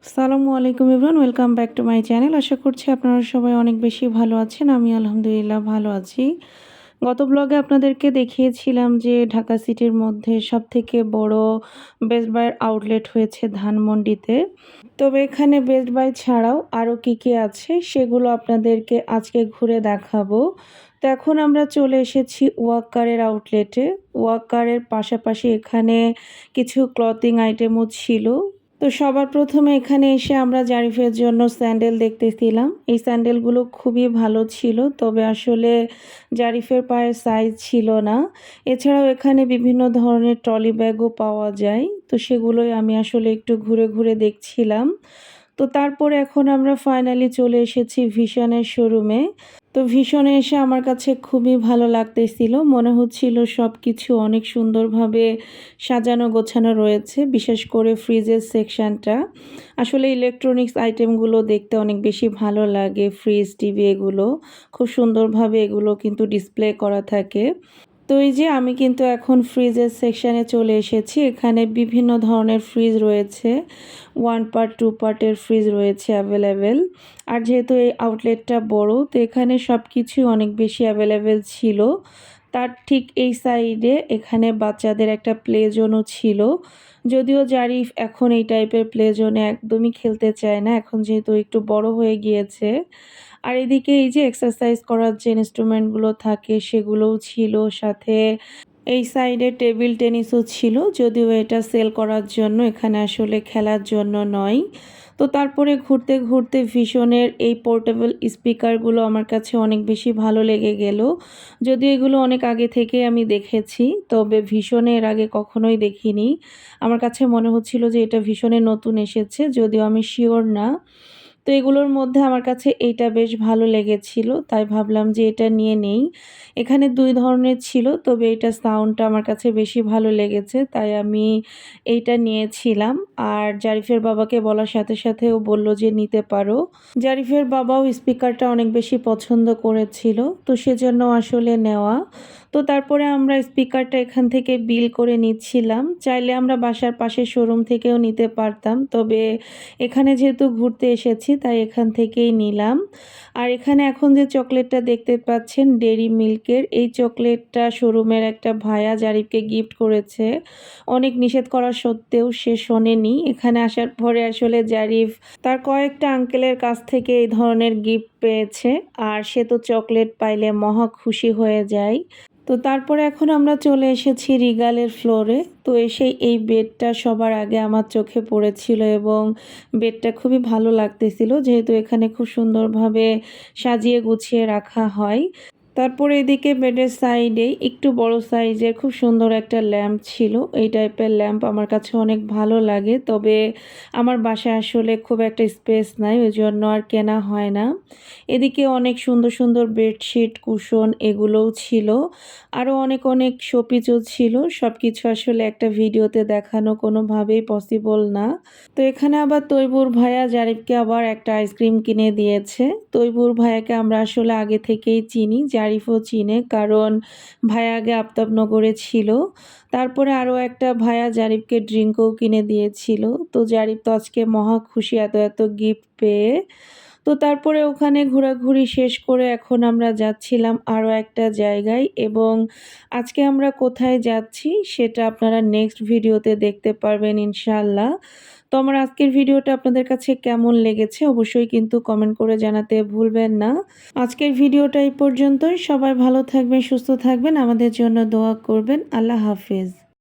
আসসালামু আলাইকুম everyone, welcome back to my channel. আশা করছি আপনারা সবাই অনেক বেশি ভালো আছেন। আমি আলহামদুলিল্লাহ ভালো আছি। গত ব্লগে আপনাদেরকে দেখিয়েছিলাম যে ঢাকা সিটির মধ্যে সবথেকে বড় বেস্ট বাইয়ের আউটলেট হয়েছে ধানমন্ডিতে। তবে এখানে বেস্ট বাই ছাড়াও আরও কী আছে সেগুলো আপনাদেরকে আজকে ঘুরে দেখাবো। তো এখন আমরা চলে এসেছি ওয়াকারের আউটলেটে। ওয়াকারের পাশাপাশি এখানে কিছু ক্লথিং আইটেমও ছিল। তো সবার প্রথমে এখানে এসে আমরা জারিফের জন্য স্যান্ডেল দেখতেছিলাম। এই স্যান্ডেলগুলো খুবই ভালো ছিল, তবে আসলে জারিফের পায়ের সাইজ ছিল না। এছাড়াও এখানে বিভিন্ন ধরনের ট্রলি ব্যাগও পাওয়া যায়, তো সেগুলোই আমি আসলে একটু ঘুরে ঘুরে দেখছিলাম। তো তারপরে এখন আমরা ফাইনালি চলে এসেছি ভিশনের শোরুমে। তো ভিশনে এসে আমার কাছে খুবই ভালো লাগতেছিল, মনে হচ্ছিল সব কিছু অনেক সুন্দরভাবে সাজানো গোছানো রয়েছে, বিশেষ করে ফ্রিজের সেকশনটা। আসলে ইলেকট্রনিক্স আইটেমগুলো দেখতে অনেক বেশি ভালো লাগে। ফ্রিজ, টিভি এগুলো খুব সুন্দরভাবে এগুলো কিন্তু ডিসপ্লে করা থাকে। তো এই যে আমি কিন্তু এখন ফ্রিজের সেকশানে চলে এসেছি। এখানে বিভিন্ন ধরনের ফ্রিজ রয়েছে, 1 পার্ট 2 পার্টের ফ্রিজ রয়েছে অ্যাভেলেবেল। আর যেহেতু এই আউটলেটটা বড়, তো এখানে সব কিছুই অনেক বেশি অ্যাভেলেবেল ছিল। তার ঠিক এই সাইডে এখানে বাচ্চাদের একটা প্লে জোনও ছিল। যদিও জারিফ এখন এই টাইপের প্লে জোনে একদমই খেলতে চায় না, এখন যেহেতু একটু বড় হয়ে গিয়েছে। আর এদিকে এই যে এক্সারসাইজ করার যে ইনস্ট্রুমেন্টগুলো থাকে সেগুলোও ছিল, সাথে এই সাইডে টেবিল টেনিসও ছিল, যদিও এটা সেল করার জন্য, এখানে আসলে খেলার জন্য নয়। তো তারপরে ঘুরতে ঘুরতে ভিশনের এই পোর্টেবল স্পিকারগুলো আমার কাছে অনেক বেশি ভালো লেগে গেল। যদিও এগুলো অনেক আগে থেকে আমি দেখেছি, তবে ভিশনে এর আগে কখনোই দেখিনি। আমার কাছে মনে হচ্ছিল যে এটা ভিশনে নতুন এসেছে, যদিও আমি শিওর না। তো এগুলোর মধ্যে আমার কাছে এইটা বেশ ভালো লেগেছিল, তাই ভাবলাম যে এটা নিয়ে নেই। এখানে 2 ধরনের ছিল, তবে এইটার সাউন্ডটা আমার কাছে বেশি ভালো লেগেছে, তাই আমি এইটা নিয়েছিলাম। আর জারিফের বাবাকে বলার সাথে সাথে ও বলল যে নিতে পারো। জারিফের বাবাও স্পিকারটা অনেক বেশি পছন্দ করেছিল, তো সেজন্য আসলে নেওয়া। তো তারপরে আমরা স্পিকারটা এখান থেকে বিল করে নিচ্ছিলাম। চাইলে আমরা বাসার পাশে শোরুম থেকেও নিতে পারতাম, তবে এখানে যেহেতু ঘুরতে এসেছি তাই এখান থেকেই নিলাম। আর এখানে এখন যে চকলেটটা দেখতে পাচ্ছেন ডেইরি মিল্কের, এই চকলেটটা শোরুমের একটা ভাইয়া জারিফকে গিফট করেছে। অনেক নিষেধ করা সত্ত্বেও সে শোনেনি। এখানে আসার পরে আসলে জারিফ তার কয়েকটা আঙ্কেলের কাছ থেকে এই ধরনের গিফট পেয়েছে, আর সে তো চকলেট পাইলে মহা খুশি হয়ে যায়। তো তারপরে এখন আমরা চলে এসেছি রিগালের ফ্লোরে। তো এসে এই বেডটা সবার আগে আমার চোখে পড়েছিল, এবং বেডটা খুবই ভালো লাগতেছিল, যেহেতু এখানে খুব সুন্দরভাবে সাজিয়ে গুছিয়ে রাখা হয়। তারপরে এদিকে বেডের সাইডে একটু বড় সাইজের খুব সুন্দর একটা ল্যাম্প ছিল। এই টাইপের ল্যাম্প আমার কাছে অনেক ভালো লাগে, তবে আমার বাসায় আসলে খুব একটা স্পেস নাই, ওই জন্য আর কেনা হয় না। এদিকে অনেক সুন্দর সুন্দর বেডশিট, কুশন এগুলোও ছিল। আরও অনেক অনেক শোপিসও ছিল। সব কিছু আসলে একটা ভিডিওতে দেখানো কোনোভাবেই পসিবল না। তো এখানে আবার তৈবুর ভাইয়া জারিফকে আবার একটা আইসক্রিম কিনে দিয়েছে। তৈবুর ভাইয়াকে আমরা আসলে আগে থেকেই চিনি, জারিফও চিনে, কারণ ভাইয়া আগে আফতাবনগরে ছিল। তারপরে আরও একটা ভাইয়া জারিফকে ড্রিঙ্কও কিনে দিয়েছিল। তো জারিফ তো আজকে মহা খুশি এত এত গিফট পেয়ে। তো তারপরে ওখানে ঘোরাঘুরি শেষ করে এখন আমরা যাচ্ছিলাম আরও একটা জায়গায়, এবং আজকে আমরা কোথায় যাচ্ছি সেটা আপনারা নেক্সট ভিডিওতে দেখতে পারবেন ইনশাআল্লাহ। তো আমার আজকের ভিডিওটা আপনাদের কাছে কেমন লেগেছে অবশ্যই কিন্তু কমেন্ট করে জানাতে ভুলবেন না। আজকের ভিডিওটা এই পর্যন্তই। সবাই ভালো থাকবেন, সুস্থ থাকবেন, আমাদের জন্য দোয়া করবেন। আল্লাহ হাফেজ।